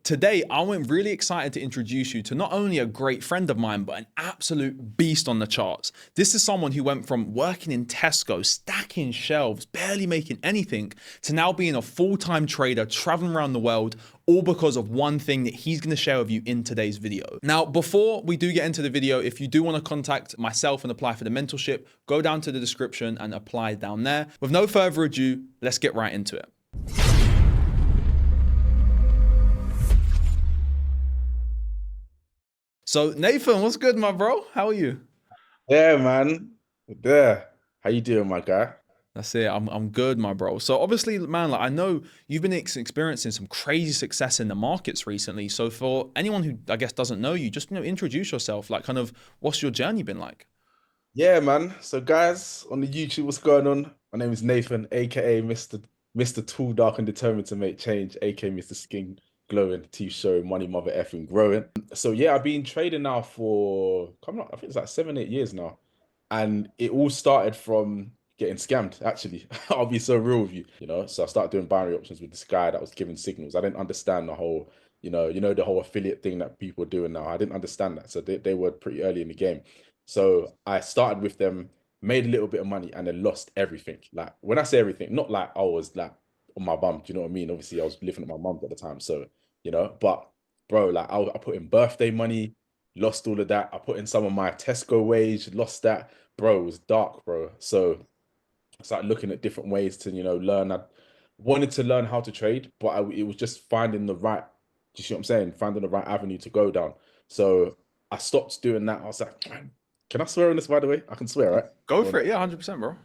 Today, I'm really excited to introduce you to not only a great friend of mine, but an absolute beast on the charts. This is someone who went from working in Tesco, stacking shelves, barely making anything, to now being a full-time trader, traveling around the world, all because of one thing that he's going to share with you in today's video. Now, before we do get into the video, if you do want to contact myself and apply for the mentorship, go down to the description and apply down there. With no further ado, let's get right into it. So Nathan, what's good, my bro? How are you? Yeah, man. There. How you doing, my guy? That's it. I'm good, my bro. So obviously, man, like I know you've been experiencing some crazy success in the markets recently. So for anyone who I guess doesn't know you, just introduce yourself. Like, kind of, what's your journey been like? Yeah, man. So, guys, on the YouTube, what's going on? My name is Nathan, aka Mr. Tall, Dark, and Determined to Make Change, aka Mr. Skin Glowing, Teeth Showing, Money Mother effing Growing. So, yeah, I've been trading now for coming up, I think it's like 7, 8 years now. And it all started from getting scammed, actually. I'll be so real with you, So I started doing binary options with this guy that was giving signals. I didn't understand the whole, the whole affiliate thing that people are doing now. I didn't understand that. So they were pretty early in the game. So I started with them, made a little bit of money, and then lost everything. Like when I say everything, not like I was like on my bum. Do you know what I mean? Obviously, I was living at my mum's at the time. So, but bro, like I put in birthday money, lost all of that. I put in some of my Tesco wage, lost that. Bro, it was dark, bro. So I started looking at different ways to, learn. I wanted to learn how to trade, but it was just finding the right, do you see what I'm saying? Finding the right avenue to go down. So I stopped doing that. I was like, man, can I swear on this, by the way? I can swear, right? Go for it. Yeah, 100%, bro.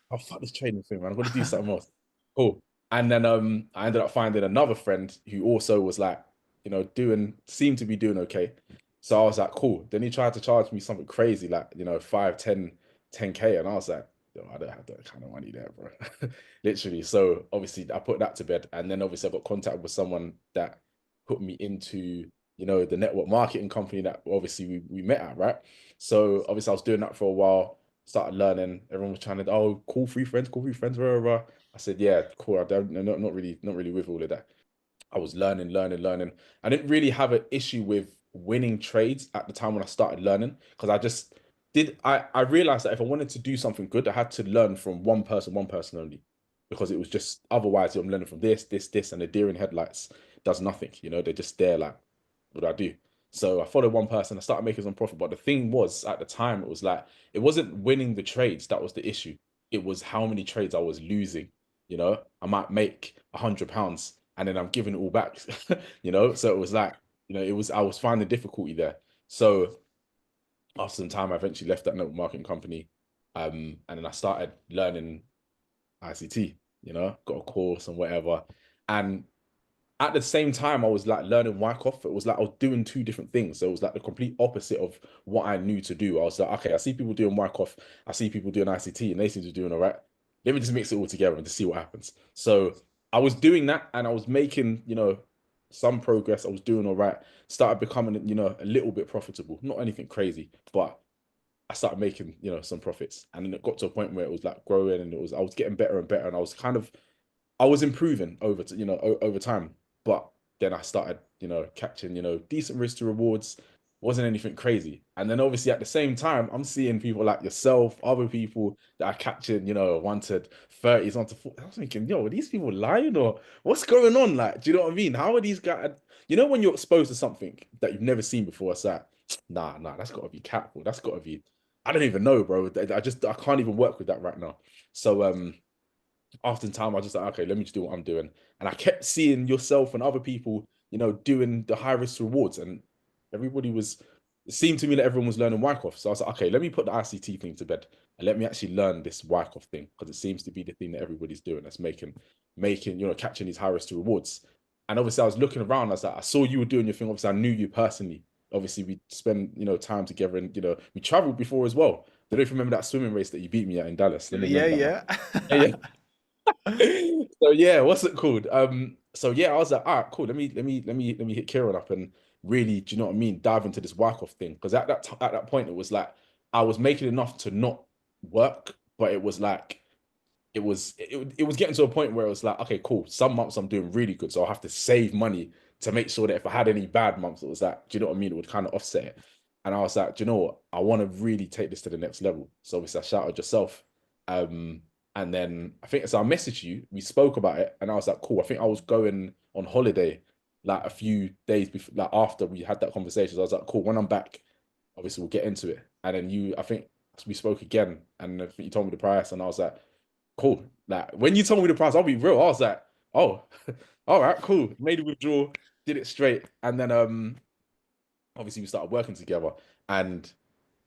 Oh, fuck this trading thing, man. I'm gonna do something else. Cool. And then I ended up finding another friend who also was like, seemed to be doing okay. So I was like, cool. Then he tried to charge me something crazy, like, 5, 10, 10K. And I was like, yo, I don't have that kind of money there, bro. Literally. So obviously I put that to bed. And then obviously I got contact with someone that put me into, the network marketing company that obviously we met at, right? So obviously I was doing that for a while, started learning. Everyone was trying to, oh, call free friends, blah, blah, blah. I said, yeah, cool. I don't, not really with all of that. I was learning. I didn't really have an issue with winning trades at the time when I started learning because I realized that if I wanted to do something good, I had to learn from one person only, because it was just otherwise I'm learning from this, and the deer in headlights does nothing. They're just there like, what do I do? So I followed one person, I started making some profit. But the thing was, at the time, it was like, it wasn't winning the trades that was the issue. It was how many trades I was losing. I might make £100 and then I'm giving it all back. So it was like, I was finding difficulty there. So after some time, I eventually left that network marketing company. And then I started learning ICT, got a course and whatever. And at the same time, I was like learning Wyckoff. It was like I was doing two different things. So it was like the complete opposite of what I knew to do. I was like, okay, I see people doing Wyckoff, I see people doing ICT, and they seem to be doing all right. Let me just mix it all together and just see what happens. So I was doing that and I was making, some progress. I was doing all right. Started becoming, a little bit profitable. Not anything crazy, but I started making, some profits. And then it got to a point where it was like growing, and I was getting better and better. And I was improving over time. But then I started, catching, decent risk to rewards. Wasn't anything crazy. And then obviously at the same time, I'm seeing people like yourself, other people that are catching, wanted 30s onto 40. I was thinking, yo, are these people lying or what's going on? Like, do you know what I mean? How are these guys? When you're exposed to something that you've never seen before, it's like, nah, that's got to be catful. That's got to be, I don't even know, bro. I can't even work with that right now. So, after time, I was just like, okay, let me just do what I'm doing. And I kept seeing yourself and other people, doing the high risk rewards, and it seemed to me that everyone was learning Wyckoff. So I was like, okay, let me put the ICT thing to bed and let me actually learn this Wyckoff thing, because it seems to be the thing that everybody's doing. That's making, catching these high risk rewards. And obviously I was looking around, I was like, I saw you were doing your thing. Obviously I knew you personally. Obviously we spend, time together, and, we traveled before as well. I don't know if you remember that swimming race that you beat me at in Dallas. Let me Yeah, remember that. yeah. Yeah, so yeah, what's it called? So yeah, I was like, all right, cool. Let me hit Kieran up and really, do you know what I mean? Dive into this Wyckoff thing. Because at that point, it was like I was making enough to not work, but it was like it was getting to a point where it was like, okay, cool. Some months I'm doing really good, so I'll have to save money to make sure that if I had any bad months, it was like, do you know what I mean? It would kind of offset it. And I was like, do you know what? I want to really take this to the next level. So obviously I shouted yourself. And then I think so I messaged you, we spoke about it, and I was like, cool. I think I was going on holiday like a few days before, like after we had that conversation. So I was like, cool, when I'm back, obviously we'll get into it. And then I think we spoke again, and I think you told me the price, and I was like, cool. Like when you told me the price, I'll be real. I was like, oh, all right, cool. Made a withdrawal, did it straight, and then obviously we started working together. And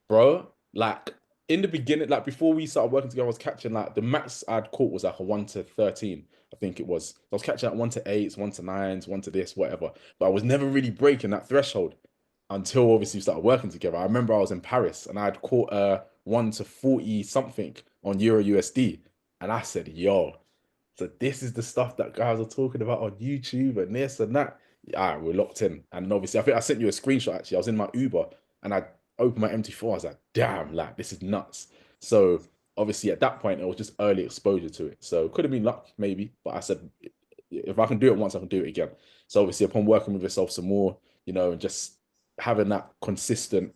bro, like in the beginning, like before we started working together, I was catching like the max I'd caught was like a 1 to 13, I think it was. I was catching like 1 to 8s, 1 to 9s, one to this, whatever. But I was never really breaking that threshold until obviously we started working together. I remember I was in Paris and I'd caught a 1 to 40 something on Euro USD. And I said, yo, so this is the stuff that guys are talking about on YouTube and this and that. All right, we're locked in. And obviously, I think I sent you a screenshot actually. I was in my Uber and I opened my MT4. I was like, damn, like this is nuts. So obviously at that point, it was just early exposure to it. So it could have been luck, maybe. But I said, if I can do it once, I can do it again. So obviously upon working with yourself some more, and just having that consistent,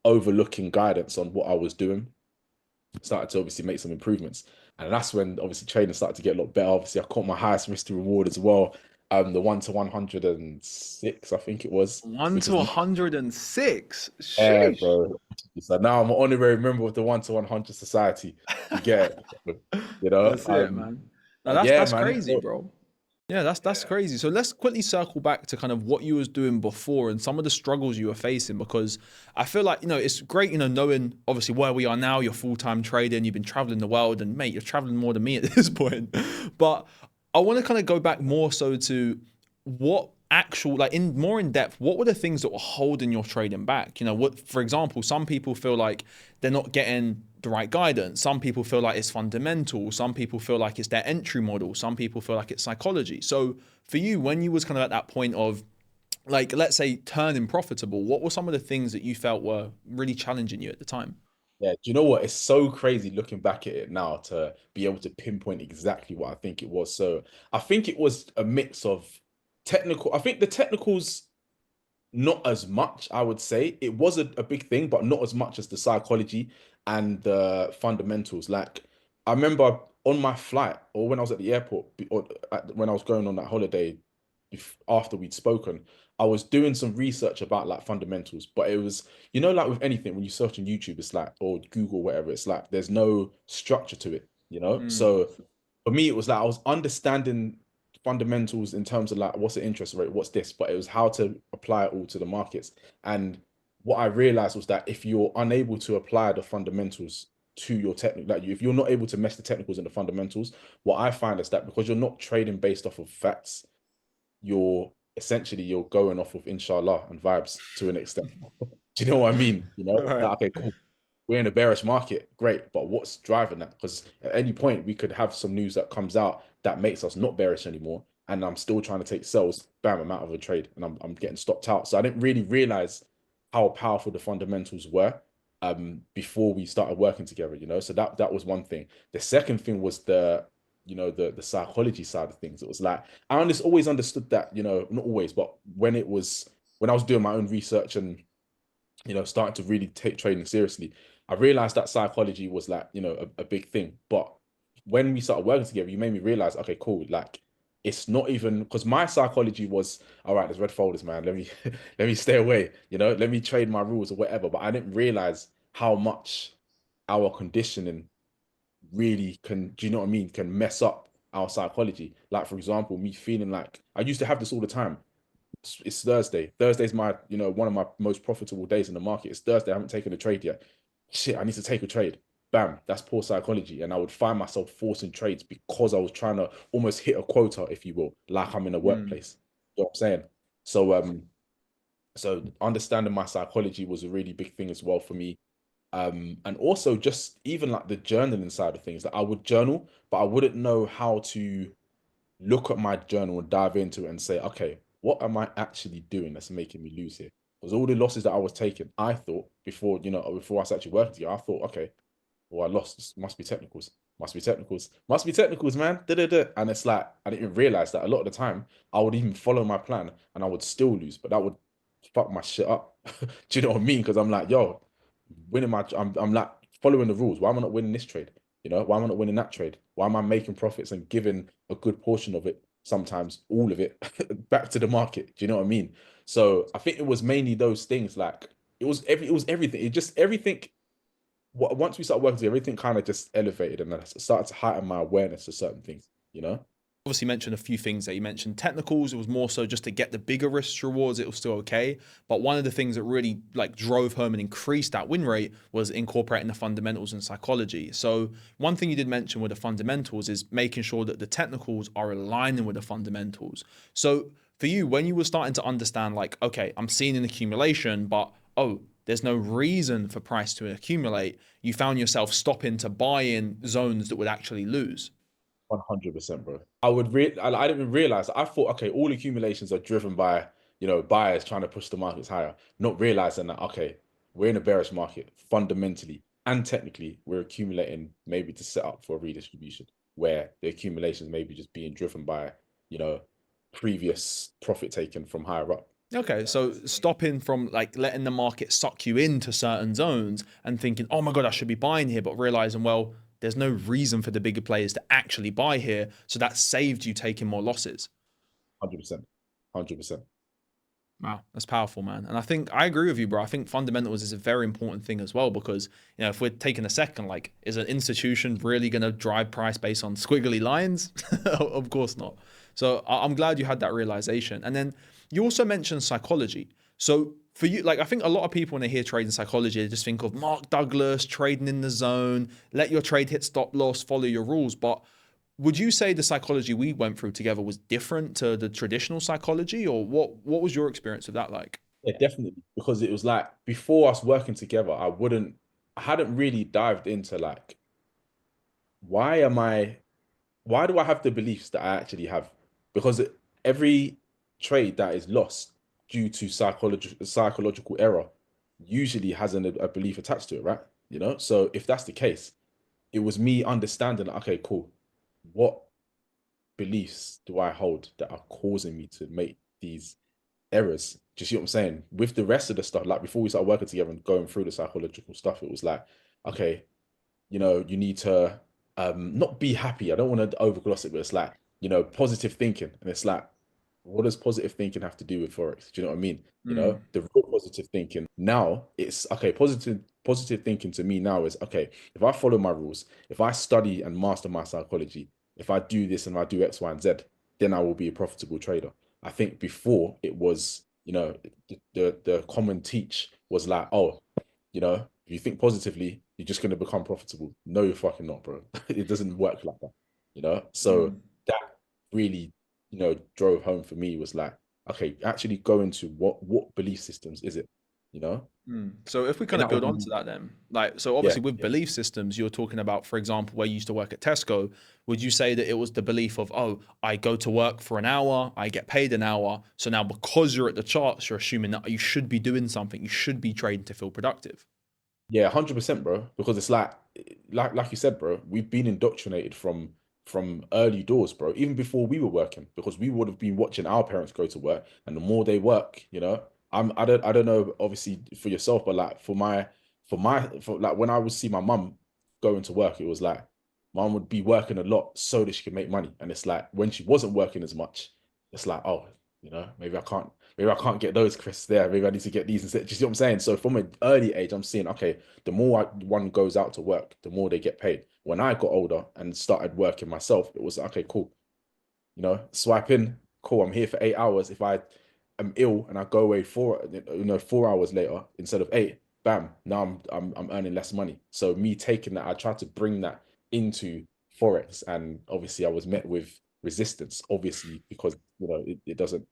overlooking guidance on what I was doing, started to obviously make some improvements. And that's when obviously training started to get a lot better. Obviously, I caught my highest risk to reward as well. The 1 to 106, I think it was, One which to is 106. yeah, Sheesh. bro. So now I'm an honorary member of the 1 to 100 society. You get it, That's it, man. Now that's yeah, that's man. crazy, bro. Yeah, that's Yeah. crazy. So let's quickly circle back to kind of what you was doing before and some of the struggles you were facing, because I feel like, it's great, knowing obviously where we are now, you're full-time trading, you've been traveling the world, and mate, you're traveling more than me at this point. But I want to kind of go back more so to what actual, like in depth, what were the things that were holding your trading back? What, for example, some people feel like they're not getting the right guidance. Some people feel like it's fundamental. Some people feel like it's their entry model. Some people feel like it's psychology. So for you, when you was kind of at that point of, like, let's say turning profitable, what were some of the things that you felt were really challenging you at the time? Yeah, do you know what? It's so crazy looking back at it now to be able to pinpoint exactly what I think it was. So I think it was a mix of technical. I think the technicals, not as much, I would say. It was a big thing, but not as much as the psychology and the fundamentals. Like, I remember on my flight or when I was at the airport, or when I was going on that holiday after we'd spoken, I was doing some research about like fundamentals, but it was, like with anything, when you search on YouTube, it's like, or Google, whatever, it's like there's no structure to it. Mm, So for me, it was like I was understanding fundamentals in terms of like what's the interest rate, what's this, but it was how to apply it all to the markets. And what I realized was that if you're unable to apply the fundamentals to your technical, like if you're not able to mesh the technicals and the fundamentals, what I find is that because you're not trading based off of facts, you're going off of inshallah and vibes to an extent. Do you know what I mean? right. Like, okay, cool. We're in a bearish market, great, but what's driving that? Because at any point we could have some news that comes out that makes us not bearish anymore, and I'm still trying to take sells. Bam, I'm out of a trade, and I'm getting stopped out. So I didn't really realize how powerful the fundamentals were before we started working together. So that was one thing. The second thing was the psychology side of things. It was like I always understood that, not always, but when I was doing my own research and starting to really take trading seriously, I realized that psychology was like, a big thing. But when we started working together, you made me realize, okay, cool, like it's not even because my psychology was, all right, there's red folders, man. Let me let me stay away, let me trade my rules or whatever. But I didn't realize how much our conditioning really can, do you know what I mean, can mess up our psychology. Like, for example, me feeling like I used to have this all the time. It's Thursday. Thursday's my, one of my most profitable days in the market. It's Thursday. I haven't taken a trade yet. Shit, I need to take a trade. Bam, that's poor psychology. And I would find myself forcing trades because I was trying to almost hit a quota, if you will, like I'm in a Mm. workplace. You know what I'm saying? So understanding my psychology was a really big thing as well for me. And also just even like the journaling side of things, that I would journal, but I wouldn't know how to look at my journal and dive into it and say, okay, what am I actually doing that's making me lose here? Because all the losses that I was taking, I thought before, before us actually working together, I thought, okay, well, I lost. This must be technicals. Must be technicals. Must be technicals, man. Da-da-da. And it's like, I didn't even realize that a lot of the time I would even follow my plan and I would still lose, but that would fuck my shit up. Do you know what I mean? Because I'm like, yo, I'm like following the rules. Why am I not winning this trade? You know, why am I not winning that trade? Why am I making profits and giving a good portion of it, sometimes all of it, back to the market? Do you know what I mean? So I think it was mainly those things. Like it was everything. It just everything. Once we started working together, everything kind of just elevated, and I started to heighten my awareness of certain things. You know. Obviously mentioned a few things there. You mentioned technicals. It was more so just to get the bigger risks rewards. It was still okay. But one of the things that really like drove home and increased that win rate was incorporating the fundamentals and psychology. So one thing you did mention with the fundamentals is making sure that the technicals are aligning with the fundamentals. So for you, when you were starting to understand like, okay, I'm seeing an accumulation, but oh, there's no reason for price to accumulate, you found yourself stopping to buy in zones that would actually lose. 100%, bro. I didn't even realize. I thought, okay, all accumulations are driven by, buyers trying to push the markets higher, not realizing that, okay, we're in a bearish market fundamentally and technically we're accumulating maybe to set up for a redistribution where the accumulations may be just being driven by, you know, previous profit taken from higher up. Okay, so stopping from like letting the market suck you into certain zones and thinking, oh my God, I should be buying here, but realizing, well, there's no reason for the bigger players to actually buy here. So that saved you taking more losses. 100%. 100%. Wow, that's powerful, man. And I think I agree with you, bro. I think fundamentals is a very important thing as well because, if we're taking a second, like, is an institution really going to drive price based on squiggly lines? Of course not. So I'm glad you had that realization. And then you also mentioned psychology. So for you, like, I think a lot of people when they hear trading psychology, they just think of Mark Douglas, trading in the zone, let your trade hit stop loss, follow your rules. But would you say the psychology we went through together was different to the traditional psychology, or what was your experience of that like? Yeah, definitely. Because it was like before us working together, I hadn't really dived into like, why am I, why do I have the beliefs that I actually have? Because every trade that is lost due to psychological error usually has a belief attached to it, right? You know, so if that's the case, it was me understanding, okay, cool. What beliefs do I hold that are causing me to make these errors? Do you see what I'm saying? With the rest of the stuff, like before we started working together and going through the psychological stuff, it was like, okay, you need to not be happy. I don't want to overgloss it, but it's like, positive thinking. And it's like, what does positive thinking have to do with Forex? Do you know what I mean? Mm, The real positive thinking now it's okay, positive thinking to me now is okay, if I follow my rules, if I study and master my psychology, if I do this and I do X, Y, and Z, then I will be a profitable trader. I think before it was, the common teach was like, oh, if you think positively, you're just going to become profitable. No, you're fucking not, bro. It doesn't work like that. So mm. that really, drove home for me was like, okay, actually go into what belief systems is it, you know? So if we kind And of that would build be, onto that then, like, so yeah, obviously with yeah. belief systems, you're talking about, for example, where you used to work at Tesco, would you say that it was the belief of, oh, I go to work for an hour, I get paid an hour. So now because you're at the charts, you're assuming that you should be doing something, you should be trading to feel productive. Yeah, 100%, bro. Because it's like you said, bro. We've been indoctrinated from early doors, bro. Even before we were working, because we would have been watching our parents go to work, and the more they work, I don't know, obviously for yourself, but like for like when I would see my mum going to work, it was like mum would be working a lot so that she could make money, and it's like when she wasn't working as much, it's like, oh, maybe I can't get those crisps there. Maybe I need to get these instead. Do you see what I'm saying? So from an early age, I'm seeing, okay, the more one goes out to work, the more they get paid. When I got older and started working myself, it was okay, cool. Swipe in, cool. I'm here for 8 hours. If I am ill and I go away 4 hours later instead of eight, bam. Now I'm earning less money. So me taking that, I tried to bring that into Forex, and obviously I was met with resistance, obviously, because it doesn't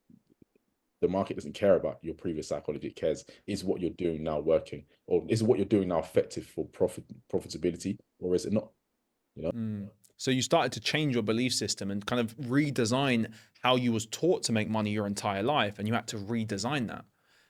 the market doesn't care about your previous psychology. It cares, is what you're doing now working, or is what you're doing now effective for profitability, or is it not? You know, So you started to change your belief system and kind of redesign how you was taught to make money your entire life, and you had to redesign that.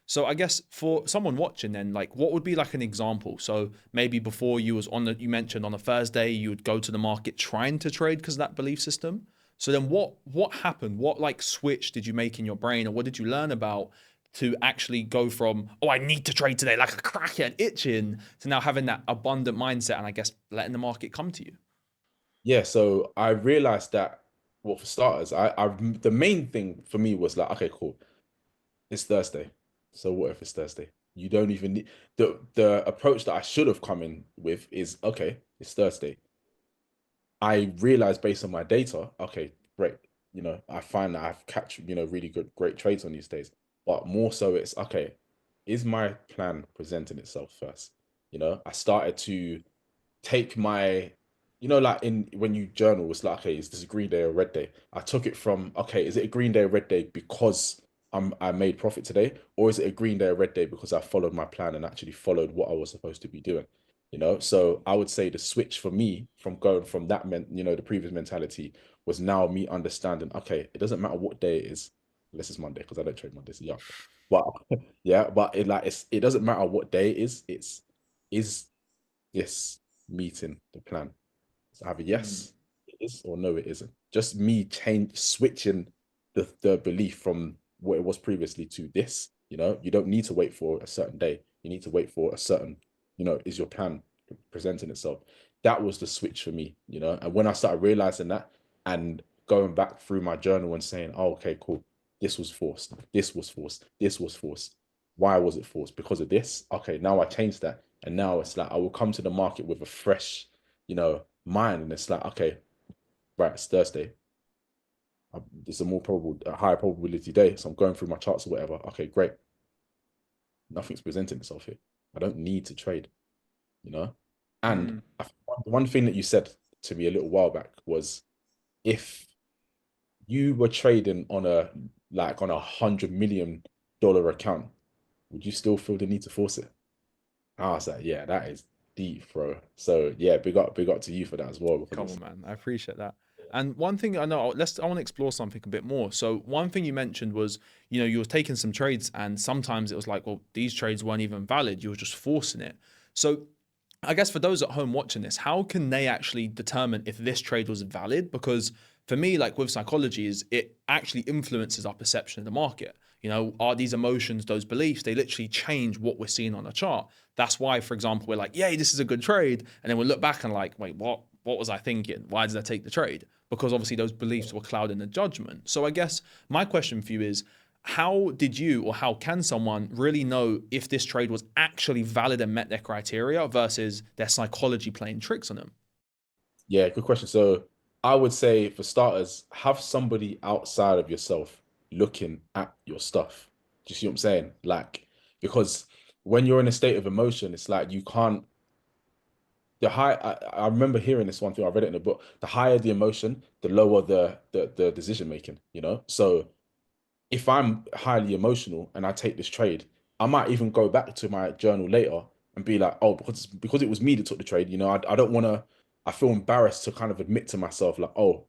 So I guess for someone watching then, like what would be like an example? So maybe before you was on the, you mentioned on a Thursday, you would go to the market trying to trade because of that belief system. So then what happened? What like switch did you make in your brain, or what did you learn about to actually go from, oh, I need to trade today like a crackhead itching, to now having that abundant mindset and I guess letting the market come to you? Yeah, so I realized that, well, for starters, the main thing for me was like, okay, cool, it's Thursday. So what if it's Thursday? You don't even need the approach that I should have come in with is okay, it's Thursday. I realized based on my data, okay, great. I find that I've catch, really great trades on these days. But more so it's okay, is my plan presenting itself first? I started to take my, like in when you journal, it's like, okay, is this a green day or red day? I took it from, okay, is it a green day or red day because I made profit today, or is it a green day or red day because I followed my plan and actually followed what I was supposed to be doing? So I would say the switch for me from going from that the previous mentality was now me understanding, okay, it doesn't matter what day it is. This is Monday because I don't trade Mondays, yeah. But yeah, but it doesn't matter what day it is. Is this meeting the plan? It's either Mm, yes, it is, or no, it isn't. Just me switching the belief from what it was previously to this. You don't need to wait for a certain day. You need to wait for a certain, is your plan presenting itself? That was the switch for me. And when I started realizing that and going back through my journal and saying, oh, okay, cool, this was forced, this was forced, this was forced. Why was it forced? Because of this. Okay, now I changed that. And now it's like I will come to the market with a fresh, mind. And it's like, okay, right, it's Thursday. It's a higher probability day. So I'm going through my charts or whatever. Okay, great. Nothing's presenting itself here. I don't need to trade, you know? And mm. one thing that you said to me a little while back was if you were trading on a $100 million account, would you still feel the need to force it? I was like, yeah, that is deep, bro. So yeah, big up to you for that as well because Come on, it's man. I appreciate that. And one thing I know, I want to explore something a bit more. So one thing you mentioned was, you were taking some trades, and sometimes it was like, well, these trades weren't even valid. You were just forcing it. So I guess for those at home watching this, how can they actually determine if this trade was valid? Because for me, like with psychology, is it actually influences our perception of the market. Are these emotions, those beliefs, they literally change what we're seeing on a chart. That's why, for example, we're like, yay, this is a good trade. And then we look back and like, wait, what was I thinking? Why did I take the trade? Because obviously those beliefs were clouding the judgment. So I guess my question for you is, how did you, or how can someone really know if this trade was actually valid and met their criteria versus their psychology playing tricks on them? yeah, good question. So I would say for starters, have somebody outside of yourself looking at your stuff. Do you see what I'm saying? Like, because when you're in a state of emotion, it's like you can't I remember hearing this one thing, I read it in a book. The higher the emotion, the lower the decision making. So if I'm highly emotional and I take this trade, I might even go back to my journal later and be like, oh, because it was me that took the trade, I don't want to, I feel embarrassed to kind of admit to myself like, oh,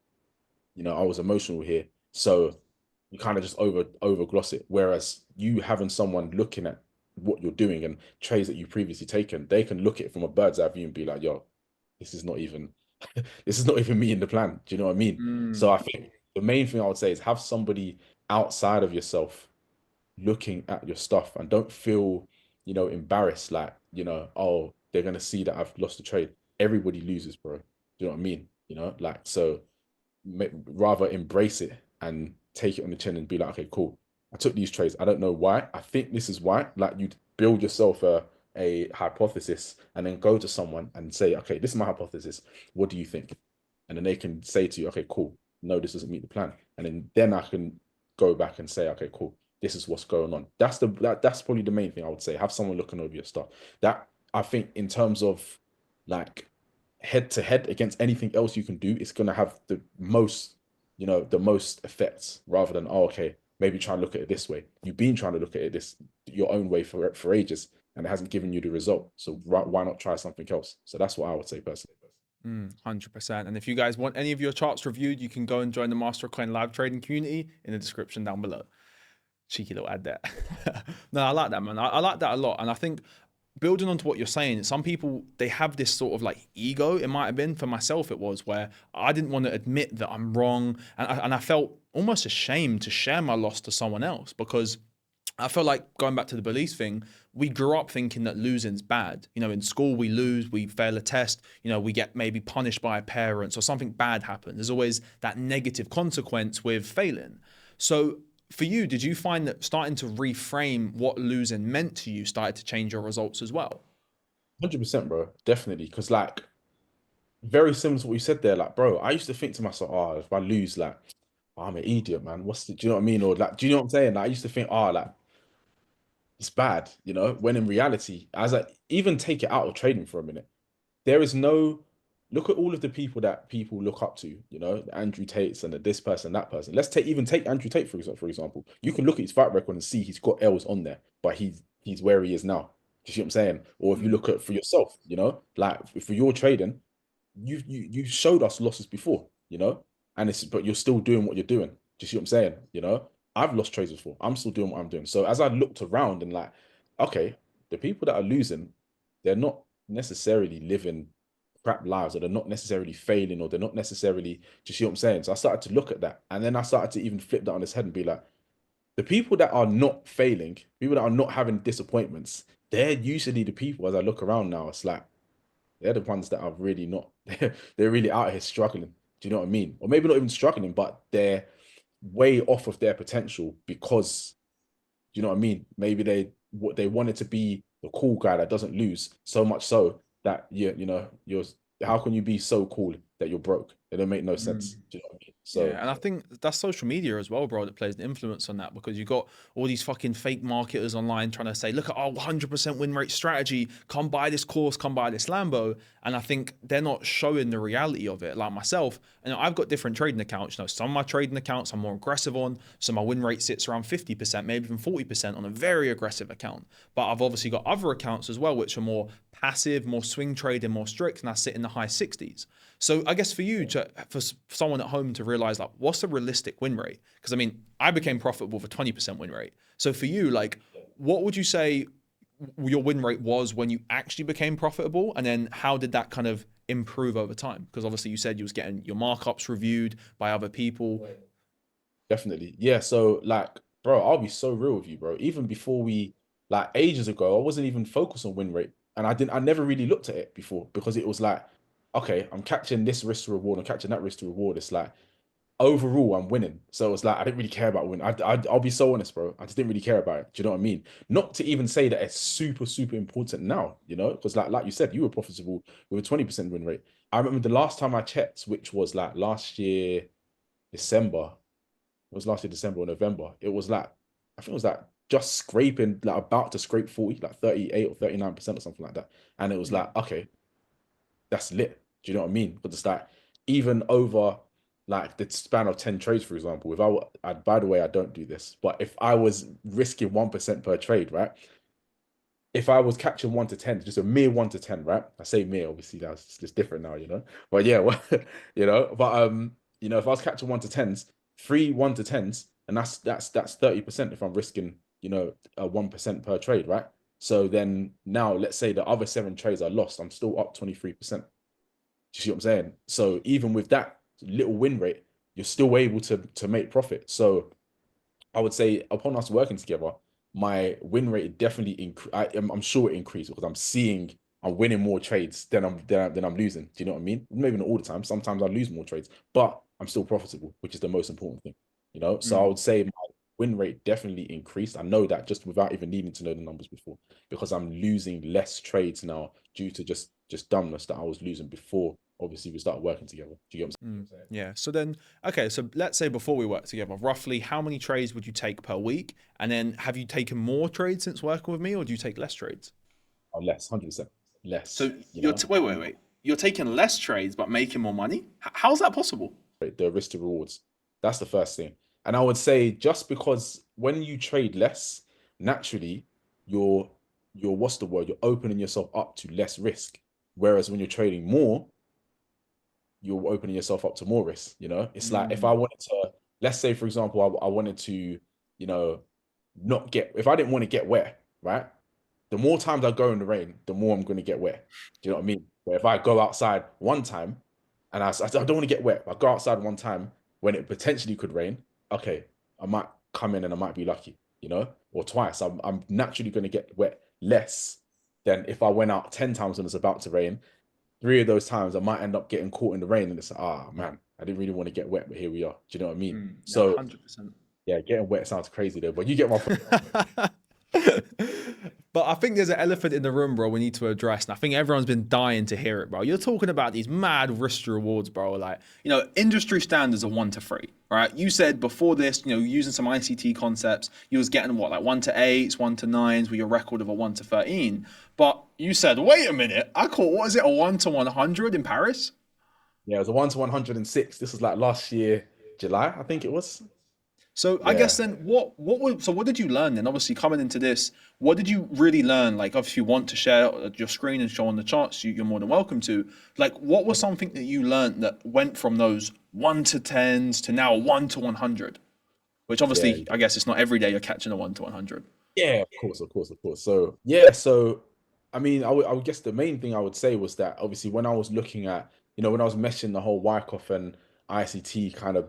I was emotional here. So you kind of just over gloss it. Whereas you having someone looking at what you're doing and trades that you've previously taken, they can look at it from a bird's eye view and be like, yo, this is not even this is not even me in the plan. Do you know what I mean? So Mm, I think the main thing I would say is have somebody outside of yourself looking at your stuff and don't feel, embarrassed like, oh, they're gonna see that I've lost the trade. Everybody loses, bro. Do you know what I mean? Like so rather embrace it and take it on the chin and be like, okay, cool. I took these trades. I don't know why. I think this is why. Like you build yourself a hypothesis and then go to someone and say, okay, this is my hypothesis. What do you think? And then they can say to you, okay, cool. No, this doesn't meet the plan. And then I can go back and say, okay, cool. This is what's going on. That's probably the main thing I would say. Have someone looking over your stuff. That I think in terms of like head to head against anything else you can do, it's gonna have the most effects rather than, oh, okay, maybe try and look at it this way. You've been trying to look at it this your own way for ages, and it hasn't given you the result. So why not try something else? So that's what I would say personally. 100%. And if you guys want any of your charts reviewed, you can go and join the Master Coin live trading community in the description down below. Cheeky little ad there. No, I like that, man. I like that a lot. And I think building onto what you're saying, some people, they have this sort of like ego. It might have been, for myself it was, where I didn't want to admit that I'm wrong, and I felt almost ashamed to share my loss to someone else, because I feel like, going back to the beliefs thing, we grew up thinking that losing's bad. You know, in school we lose, we fail a test, you know, we get maybe punished by our parents or something bad happens. There's always that negative consequence with failing. So for you, did you find that starting to reframe what losing meant to you started to change your results as well? 100%, bro. Definitely. Because, like, very similar to what you said there. Like, bro, I used to think to myself, oh, if I lose, like, oh, I'm an idiot, man. Do you know what I mean? Or, like, do you know what I'm saying? Like, I used to think, oh, like, it's bad, you know, when in reality, as I even take it out of trading for a minute, there is no, look at all of the people that people look up to, you know, the Andrew Tates and the this person, that person. Let's take Andrew Tate for example. You can look at his fight record and see he's got L's on there, but he's where he is now. Do you see what I'm saying? Or if you look at for yourself, you know, like for your trading, you showed us losses before, you know, and it's but you're still doing what you're doing. Do you see what I'm saying? You know, I've lost trades before. I'm still doing what I'm doing. So as I looked around and like, okay, the people that are losing, they're not necessarily living crap lives, or they're not necessarily failing, or they're not necessarily, do you see what I'm saying? So I started to look at that, and then I started to even flip that on its head and be like, the people that are not failing, people that are not having disappointments, they're usually the people, as I look around now, it's like they're the ones that are really not, they're really out here struggling. Do you know what I mean? Or maybe not even struggling, but they're way off of their potential because, do you know what I mean? Maybe they wanted to be the cool guy that doesn't lose, so much so that you know, you're, how can you be so cool that you're broke? It don't make no sense. Do you know what I mean? Yeah, So and I think that's social media as well, bro, that plays an influence on that, because you got all these fucking fake marketers online trying to say, look at our 100% win rate strategy, come buy this course, come buy this Lambo. And I think they're not showing the reality of it. Like myself, and I've got different trading accounts. You know, some of my trading accounts I'm more aggressive on, so my win rate sits around 50%, maybe even 40% on a very aggressive account. But I've obviously got other accounts as well, which are more passive, more swing trading, more strict, and I sit in the high 60s. So I guess for you, for someone at home to realize, like, what's a realistic win rate? Because I mean, I became profitable with a 20% win rate. So for you, like, what would you say your win rate was when you actually became profitable, and then how did that kind of improve over time? Because obviously you said you was getting your markups reviewed by other people. definitely, yeah. So like, bro, I'll be so real with you, bro. Even before we, like, ages ago, I wasn't even focused on win rate, and I never really looked at it before because it was like, okay, I'm catching this risk to reward, I'm catching that risk to reward. It's like, overall I'm winning. So it's like I didn't really care about win. I'll be so honest, bro. I just didn't really care about it. Do you know what I mean? Not to even say that it's super, super important now, you know, because like you said, you were profitable with a 20% win rate. I remember the last time I checked, which was like last year, December. It was last year, December or November. It was like, I think it was like just scraping, like about to scrape 40, like 38 or 39% or something like that. And it was like, okay, that's lit. Do you know what I mean? But it's like, even over like the span of 10 trades, for example, if by the way, I don't do this, but if I was risking 1% per trade, right? If I was catching 1 to 10, just a mere 1 to 10, right? I say mere, obviously that's just different now, you know. But yeah, well, you know, but you know, if I was catching 1 to 10s, three 1 to 10s, and that's 30% if I'm risking, you know, 1% per trade, right? So then now let's say the other 7 trades I lost, I'm still up 23%. You see what I'm saying? So even with that little win rate, you're still able to make profit. So I would say upon us working together, my win rate definitely I'm sure it increased because I'm winning more trades than I'm losing. Do you know what I mean? Maybe not all the time. Sometimes I lose more trades, but I'm still profitable, which is the most important thing. You know, so I Mm. would say my win rate definitely increased. I know that just without even needing to know the numbers before, because I'm losing less trades now due to just dumbness that I was losing before. Obviously, we started working together. Do you get what I'm saying? Yeah. So then, okay. So let's say before we work together, roughly how many trades would you take per week? And then have you taken more trades since working with me, or do you take less trades? Oh, less, 100% less. So You know, wait. You're taking less trades but making more money. How's that possible? the risk to rewards. That's the first thing. And I would say just because when you trade less, naturally you're what's the word? You're opening yourself up to less risk. Whereas when you're trading more, you're opening yourself up to more risk. You know, it's like if I Mm. wanted to, let's say for example, I wanted to, you know, not get, if I didn't want to get wet, right? The more times I go in the rain, the more I'm going to get wet. Do you know what I mean? But if I go outside one time and I don't want to get wet, I go outside one time when it potentially could rain, okay, I might come in and I might be lucky, you know, or twice. I'm naturally going to get wet less than if I went out 10 times when it's about to rain. 3 of those times I might end up getting caught in the rain and it's like, ah, man, I didn't really want to get wet, but here we are. Do you know what I mean? No, So 100%. yeah, getting wet sounds crazy though, but you get my point. But I think there's an elephant in the room, bro, we need to address. And I think everyone's been dying to hear it, bro. You're talking about these mad risk to rewards, bro. Like, industry standards are 1 to 3, right? You said before this, using some ICT concepts, you was getting what, like 1 to 8s, 1 to 9s with your record of a 1 to 13. But you said, wait a minute, I caught, what is it, a 1 to 100 in Paris? Yeah, it was a 1 to 106. This was like last year, July, I think it was. So I guess Yeah. then what did you learn then? Obviously coming into this, what did you really learn? Like obviously you want to share your screen and show on the charts, you're more than welcome to. Like what was something that you learned that went from those 1 to 10s to now 1 to 100? Which Yeah, obviously I guess it's not every day you're catching a 1 to 100. yeah, of course, of course, of course. So yeah, so I mean, I would guess the main thing I would say was that obviously when I was looking at, when I was meshing the whole Wyckoff and ICT kind of,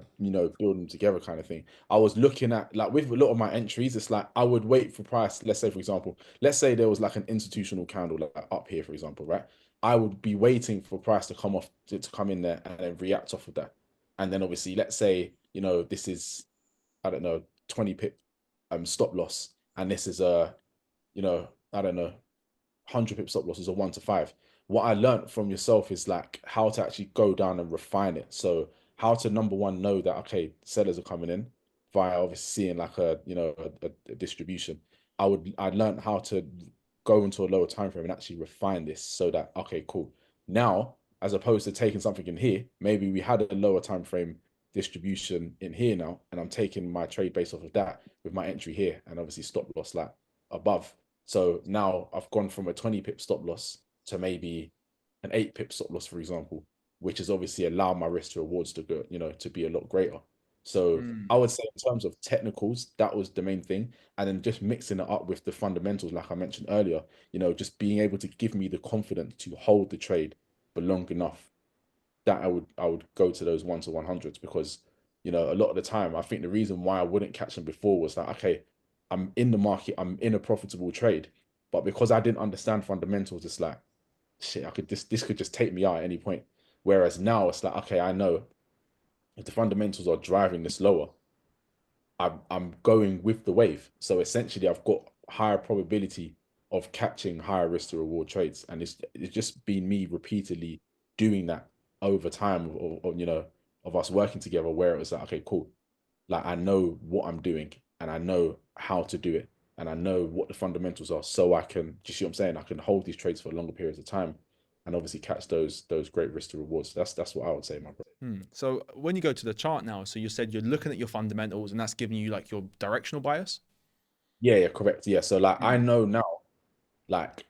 building together kind of thing, I was looking at like with a lot of my entries, it's like I would wait for price. Let's say, for example, let's say there was like an institutional candle like up here, for example, right? I would be waiting for price to come off to come in there and then react off of that. And then obviously, let's say, this is, I don't know, 20 pip stop loss and this is a, I don't know, 100 pip stop loss is a 1 to 5. What I learned from yourself is like how to actually go down and refine it. So how to number one know that okay, sellers are coming in via obviously seeing like a distribution. I learned how to go into a lower time frame and actually refine this so that okay, cool. Now, as opposed to taking something in here, maybe we had a lower time frame distribution in here now, and I'm taking my trade based off of that with my entry here and obviously stop loss like above. So now I've gone from a 20 pip stop loss to maybe an 8 pip stop loss, for example, which has obviously allowed my risk to rewards to go, to be a lot greater. So I would say in terms of technicals, that was the main thing. And then just mixing it up with the fundamentals, like I mentioned earlier, just being able to give me the confidence to hold the trade for long enough that I would go to those 1 to 100s because a lot of the time I think the reason why I wouldn't catch them before was that okay, I'm in the market, I'm in a profitable trade, but because I didn't understand fundamentals, it's like shit, I could this could just take me out at any point. Whereas now it's like okay, I know if the fundamentals are driving this lower, I'm going with the wave. So essentially, I've got higher probability of catching higher risk to reward trades, and it's just been me repeatedly doing that over time of us working together. Where it was like, okay, cool, like I know what I'm doing, and I know how to do it, and I know what the fundamentals are, so I can just see what I'm saying. I can hold these trades for longer periods of time, and obviously catch those great risk to rewards. That's what I would say, my bro. So when you go to the chart now, so you said you're looking at your fundamentals and that's giving you like your directional bias. Yeah, yeah, correct. Yeah, so like I know now, like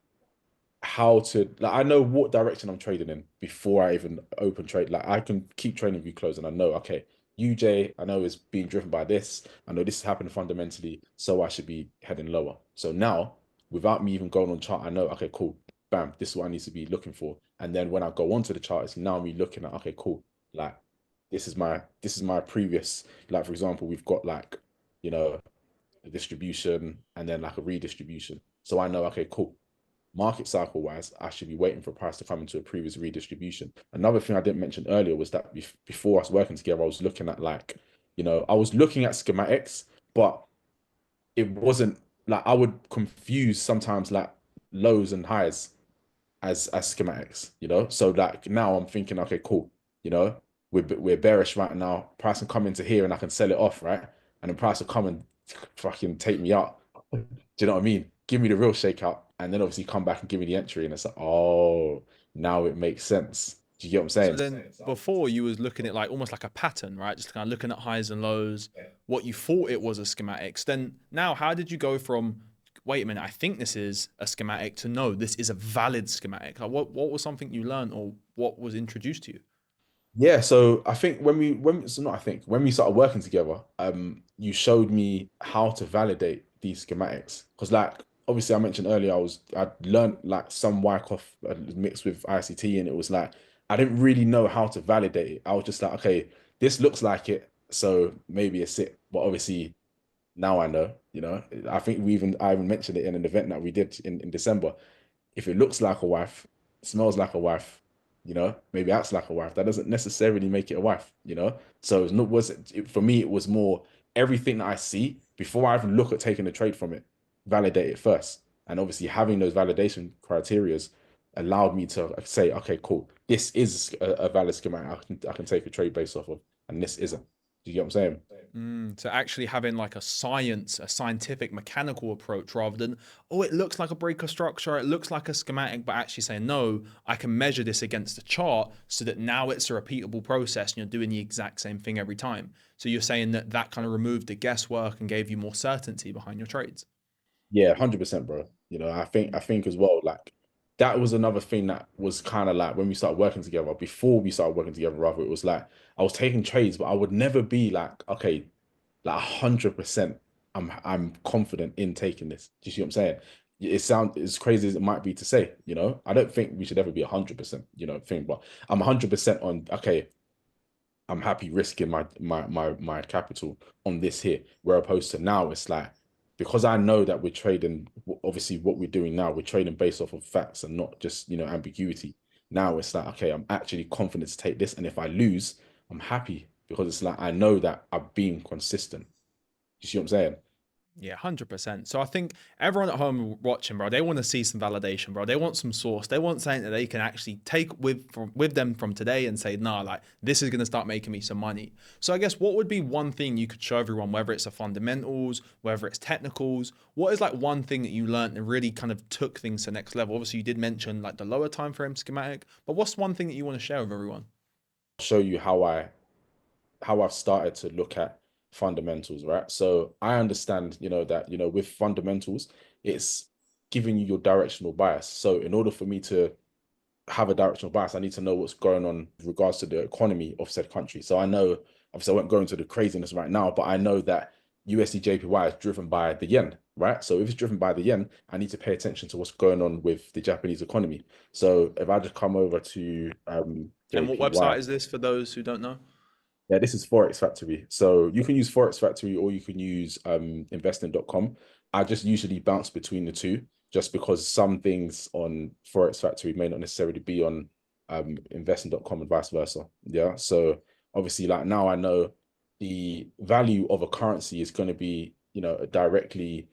how to like I know what direction I'm trading in before I even open trade. Like I can keep trading view close and I know, okay, UJ, I know is being driven by this. I know this is happening fundamentally, so I should be heading lower. So now, without me even going on chart, I know, okay, cool, bam, this is what I need to be looking for. And then when I go onto the chart, it's now me looking at, okay, cool, like this is my previous, like for example, we've got like, you know, a distribution and then like a redistribution. So I know, okay, cool market cycle wise, I should be waiting for price to come into a previous redistribution. Another thing I didn't mention earlier was that before us working together, I was looking at like, I was looking at schematics, but it wasn't like I would confuse sometimes like lows and highs as schematics, So like now I'm thinking, okay, cool, you know, we're bearish right now. Price can come into here and I can sell it off, right? And the price will come and fucking take me out. Do you know what I mean? Give me the real shakeout, and then obviously come back and give me the entry, and it's like, oh, now it makes sense. Do you get what I'm So saying? then before you was looking at like almost like a pattern, right? Just kind of looking at highs and lows, what you thought it was a schematics. Then now how did you go from wait a minute, I think this is a schematic to no, this is a valid schematic? Like what was something you learned or what was introduced to you? Yeah, so I think when we started working together, you showed me how to validate these schematics. Because like obviously I mentioned earlier, I learned like some Wyckoff mixed with ICT, and it was like I didn't really know how to validate it. I was just like, okay, this looks like it, so maybe it's it. But obviously now I know, you know. I think I even mentioned it in an event that we did in December. If it looks like a wife, smells like a wife, you know, maybe acts like a wife, that doesn't necessarily make it a wife, you know. So it's not for me, it was more everything that I see before I even look at taking a trade from it, validate it first. And obviously having those validation criterias allowed me to say, okay, cool, this is a valid schematic I can take a trade based off of, and this isn't. Do you get what I'm saying? So actually having like a scientific, mechanical approach rather than, oh, it looks like a breaker structure, it looks like a schematic, but actually saying, no, I can measure this against the chart so that now it's a repeatable process and you're doing the exact same thing every time. So you're saying that that kind of removed the guesswork and gave you more certainty behind your trades. Yeah, 100%, bro. You know, I think as well, like that was another thing that was kind of like when we started working together, before we started working together, rather, it was like I was taking trades, but I would never be like, okay, like 100%, I'm confident in taking this. Do you see what I'm saying? It sounds as crazy as it might be to say, you know. I don't think we should ever be 100%, you know, thing, but I'm 100% on, okay, I'm happy risking my capital on this here. Where opposed to now, it's like because I know that we're trading. Obviously, what we're doing now, we're trading based off of facts and not just ambiguity. Now it's like okay, I'm actually confident to take this, and if I lose, I'm happy because it's like I know that I've been consistent. You see what I'm saying? Yeah, 100%. So I think everyone at home watching, bro, they want to see some validation, bro. They want some source. They want something that they can actually take with them from today and say, nah, like this is going to start making me some money. So I guess what would be one thing you could show everyone, whether it's a fundamentals, whether it's technicals, what is like one thing that you learned and really kind of took things to the next level? Obviously, you did mention like the lower time frame schematic, but what's one thing that you want to share with everyone? Show you how I've started to look at fundamentals, right? So I understand, that, with fundamentals, it's giving you your directional bias. So in order for me to have a directional bias, I need to know what's going on with regards to the economy of said country. So I know, obviously, I won't go into the craziness right now, but I know that USD JPY is driven by the yen, right? So if it's driven by the yen, I need to pay attention to what's going on with the Japanese economy. So if I just come over to And what JPY. website is this for those who don't know? Yeah, this is Forex Factory. So you can use Forex Factory or you can use investing.com. I just usually bounce between the two just because some things on Forex Factory may not necessarily be on investing.com and vice versa. Yeah. So obviously, like now I know the value of a currency is going to be, directly,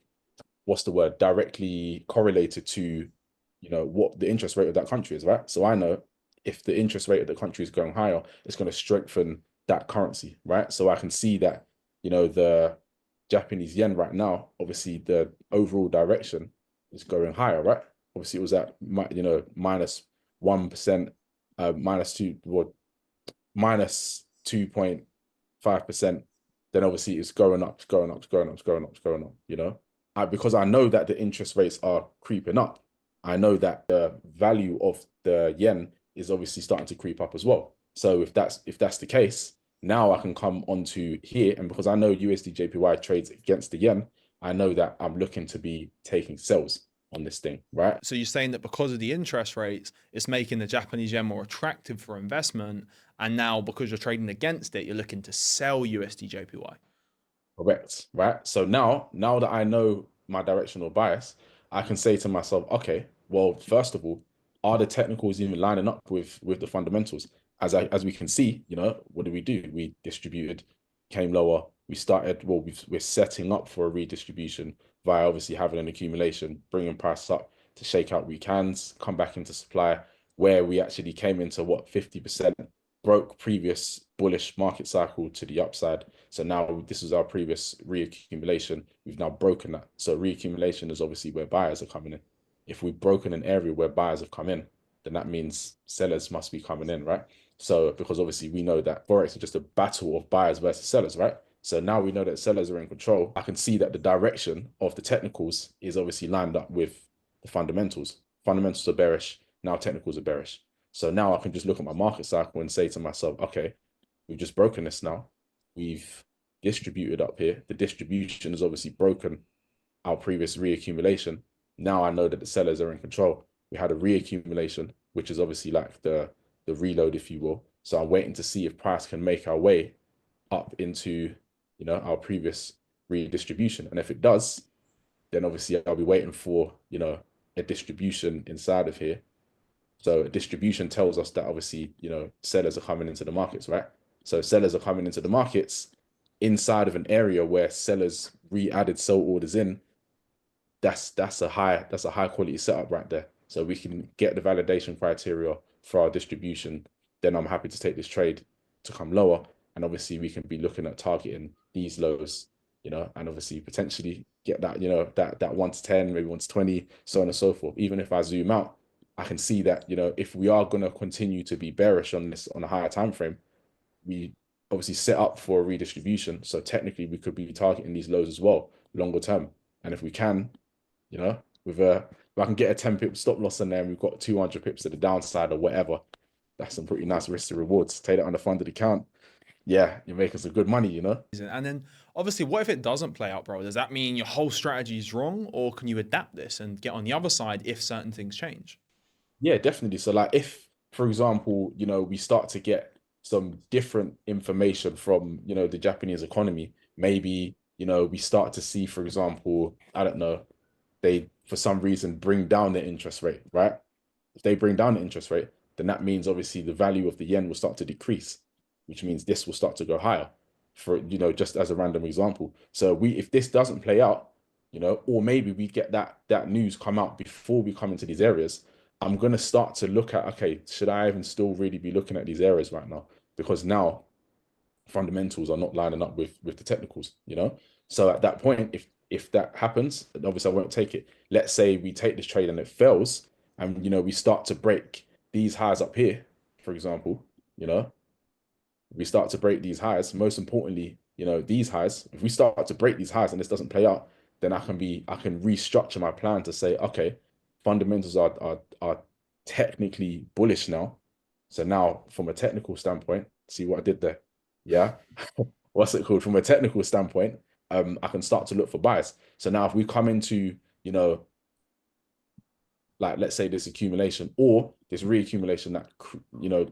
what's the word? Directly correlated to, what the interest rate of that country is, right? So I know if the interest rate of the country is going higher, it's going to strengthen that currency, right? So I can see that, the Japanese yen right now, obviously the overall direction is going higher, right? Obviously it was at, minus 1%, minus two, well, minus 2.5%. Then obviously it's going up, it's going up, it's going up, it's going up, it's going up, because I know that the interest rates are creeping up. I know that the value of the yen is obviously starting to creep up as well. So if that's the case, now I can come onto here, and because I know USD JPY trades against the yen, I know that I'm looking to be taking sells on this thing, right? So you're saying that because of the interest rates, it's making the Japanese yen more attractive for investment. And now because you're trading against it, you're looking to sell USD JPY. Correct, right? So now that I know my directional bias, I can say to myself, okay, well, first of all, are the technicals even lining up with the fundamentals? As we can see, what did we do? We distributed, came lower. We started, well, we're setting up for a redistribution via obviously having an accumulation, bringing prices up to shake out weekends, come back into supply, where we actually came into what 50% broke previous bullish market cycle to the upside. So now this is our previous reaccumulation. We've now broken that. So reaccumulation is obviously where buyers are coming in. If we've broken an area where buyers have come in, then that means sellers must be coming in, right? So because obviously we know that Forex is just a battle of buyers versus sellers, right? So now we know that sellers are in control. I can see that the direction of the technicals is obviously lined up with the fundamentals. Fundamentals are bearish. Now technicals are bearish. So now I can just look at my market cycle and say to myself, okay, we've just broken this now. We've distributed up here. The distribution is obviously broken our previous reaccumulation. Now I know that the sellers are in control. We had a reaccumulation, which is obviously like the reload, if you will. So I'm waiting to see if price can make our way up into, you know, our previous redistribution. And if it does, then obviously I'll be waiting for, you know, a distribution inside of here. So a distribution tells us that obviously, you know, sellers are coming into the markets, right? So sellers are coming into the markets inside of an area where sellers re-added sell orders in. That's a high quality setup right there. So we can get the validation criteria for our distribution. Then I'm happy to take this trade to come lower. And obviously we can be looking at targeting these lows, you know, and obviously potentially get that, you know, that 1 to 10, maybe 1 to 20, so on and so forth. Even if I zoom out, I can see that, you know, if we are going to continue to be bearish on this on a higher time frame, we obviously set up for a redistribution. So technically we could be targeting these lows as well, longer term. And if we can, you know, with if I can get a 10 pip stop loss in there and we've got 200 pips to the downside or whatever, that's some pretty nice risk to rewards. Take that on the funded account. Yeah, you're making some good money, you know? And then obviously, what if it doesn't play out, bro? Does that mean your whole strategy is wrong, or can you adapt this and get on the other side if certain things change? Yeah, definitely. So like if, for example, you know, we start to get some different information from, you know, the Japanese economy, maybe, you know, we start to see, for example, I don't know, they for some reason bring down their interest rate, right? If they bring down the interest rate, then that means obviously the value of the yen will start to decrease, which means this will start to go higher. For, you know, just as a random example. So we, if this doesn't play out, you know, or maybe we get that news come out before we come into these areas, I'm gonna start to look at, okay, should I even still really be looking at these areas right now? Because now fundamentals are not lining up with the technicals, you know. So at that point, if that happens, obviously I won't take it. Let's say we take this trade and it fails, and you know we start to break these highs up here, for example, you know, we start to break these highs. Most importantly, you know, these highs. If we start to break these highs and this doesn't play out, then I can restructure my plan to say, okay, fundamentals are technically bullish now. So now, from a technical standpoint, see what I did there? Yeah. What's it called? From a technical standpoint, I can start to look for buys. So now if we come into, you know, like let's say this accumulation or this reaccumulation that, you know,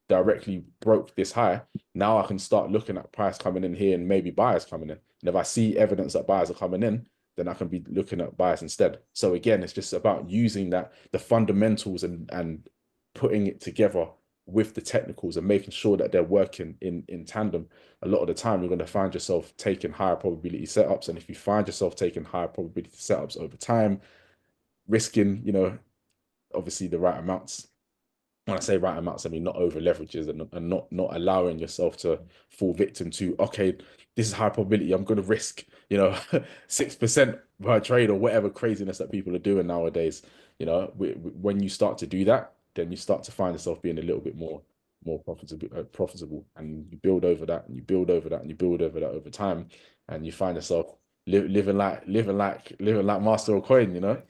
directly broke this high, now I can start looking at price coming in here and maybe buyers coming in. And if I see evidence that buyers are coming in, then I can be looking at buyers instead. So again, it's just about using that, the fundamentals and putting it together with the technicals and making sure that they're working in tandem. A lot of the time, you're going to find yourself taking higher probability setups. And if you find yourself taking higher probability setups over time, risking, you know, obviously the right amounts. When I say right amounts, I mean not over leverages and not allowing yourself to fall victim to, okay, this is high probability. I'm going to risk, you know, 6% per trade or whatever craziness that people are doing nowadays. You know, when you start to do that, then you start to find yourself being a little bit more profitable, and you build over that, and you build over that, and you build over that over time, and you find yourself living like Master of Coin, you know.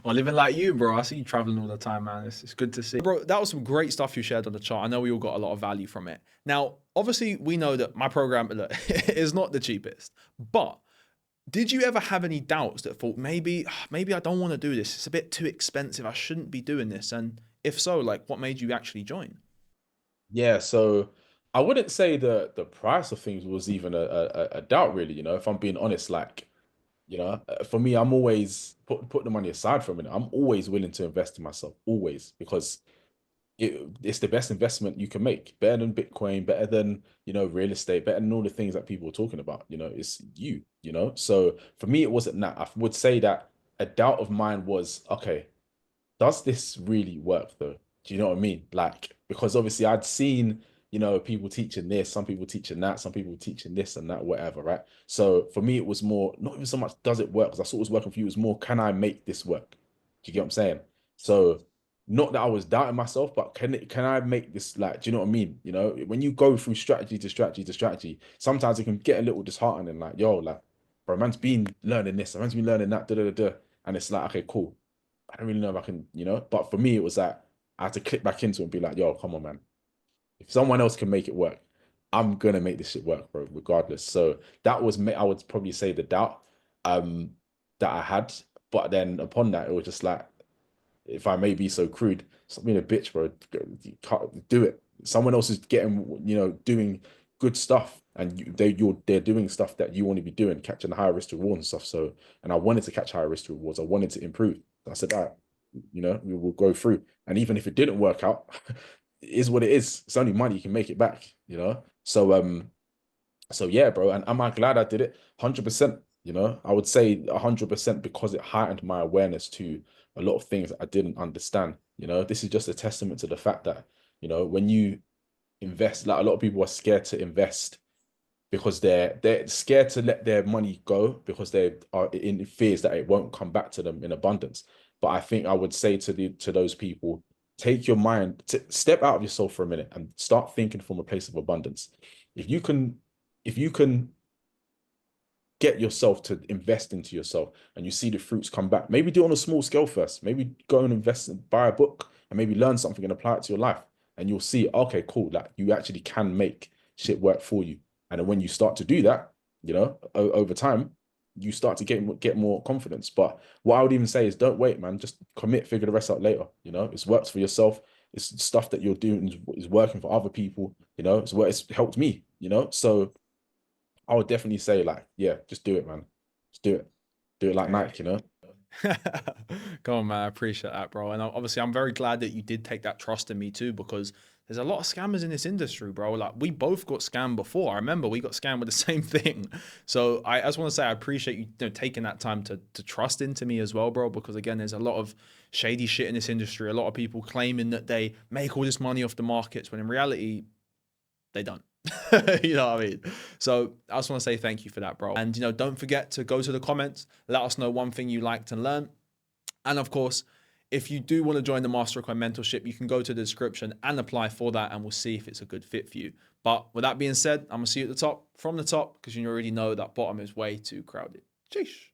Well, living like you, bro. I see you traveling all the time, man. It's good to see. Bro, that was some great stuff you shared on the chart. I know we all got a lot of value from it. Now, obviously, we know that my program look, is not the cheapest, but did you ever have any doubts that thought maybe I don't want to do this? It's a bit too expensive. I shouldn't be doing this. And if so, like what made you actually join? Yeah, so I wouldn't say the price of things was even a doubt, really. You know, if I'm being honest, like, you know, for me, I'm always put the money aside for a minute. I'm always willing to invest in myself, always, because it's the best investment you can make. Better than Bitcoin, better than, you know, real estate, better than all the things that people are talking about. You know, it's you know. So for me, it wasn't that. I would say that a doubt of mine was, okay, does this really work though? Do you know what I mean? Like, because obviously I'd seen, you know, people teaching this, some people teaching that, some people teaching this and that, whatever, right? So for me, it was more, not even so much does it work, because I saw it was working for you, it was more, can I make this work? Do you get what I'm saying? So not that I was doubting myself, but can I make this, like, do you know what I mean? You know, when you go through strategy to strategy to strategy, sometimes it can get a little disheartening, like, yo, like, bro, man's been learning this, man's been learning that, da da da da. And it's like, okay, cool. I don't really know if I can, you know, but for me, it was that I had to click back into it and be like, yo, come on, man. If someone else can make it work, I'm gonna make this shit work, bro, regardless. So that was, I would probably say, the doubt. that I had. But then upon that, it was just like, if I may be so crude, stop being a bitch, bro. You can't do it. Someone else is getting, doing good stuff, and they're doing stuff that you want to be doing, catching high risk rewards and stuff. So, and I wanted to catch high risk rewards. I wanted to improve. I said, all right, we will go through. And even if it didn't work out, it is what it is. It's only money, you can make it back. So yeah, bro. And am I glad I did it? 100%. I would say 100% because it heightened my awareness to a lot of things that I didn't understand. This is just a testament to the fact that, when you invest, like a lot of people are scared to invest because they're scared to let their money go because they are in fears that it won't come back to them in abundance. But I think I would say to those people, take your mind, step out of yourself for a minute and start thinking from a place of abundance. If you can get yourself to invest into yourself and you see the fruits come back, maybe do it on a small scale first. Maybe go and invest and buy a book and maybe learn something and apply it to your life. And you'll see, okay, cool, like you actually can make shit work for you. And then when you start to do that, over time, you start to get more confidence. But what I would even say is don't wait, man. Just commit, figure the rest out later. It's works for yourself. It's stuff that you're doing is working for other people. It's helped me. So I would definitely say, like, yeah, just do it, man. Just do it. Do it like Nike. Come on, man. I appreciate that, bro. And obviously, I'm very glad that you did take that trust in me too, because there's a lot of scammers in this industry, bro. Like, we both got scammed before. I remember we got scammed with the same thing. So I just want to say I appreciate you, taking that time to trust into me as well, bro, because again, there's a lot of shady shit in this industry. A lot of people claiming that they make all this money off the markets when in reality, they don't. You know what I mean? So I just want to say thank you for that, bro. And, don't forget to go to the comments. Let us know one thing you liked and learned. And of course, if you do want to join the Mastercoin Mentorship, you can go to the description and apply for that, and we'll see if it's a good fit for you. But with that being said, I'm going to see you at the top, from the top, because you already know that bottom is way too crowded. Sheesh.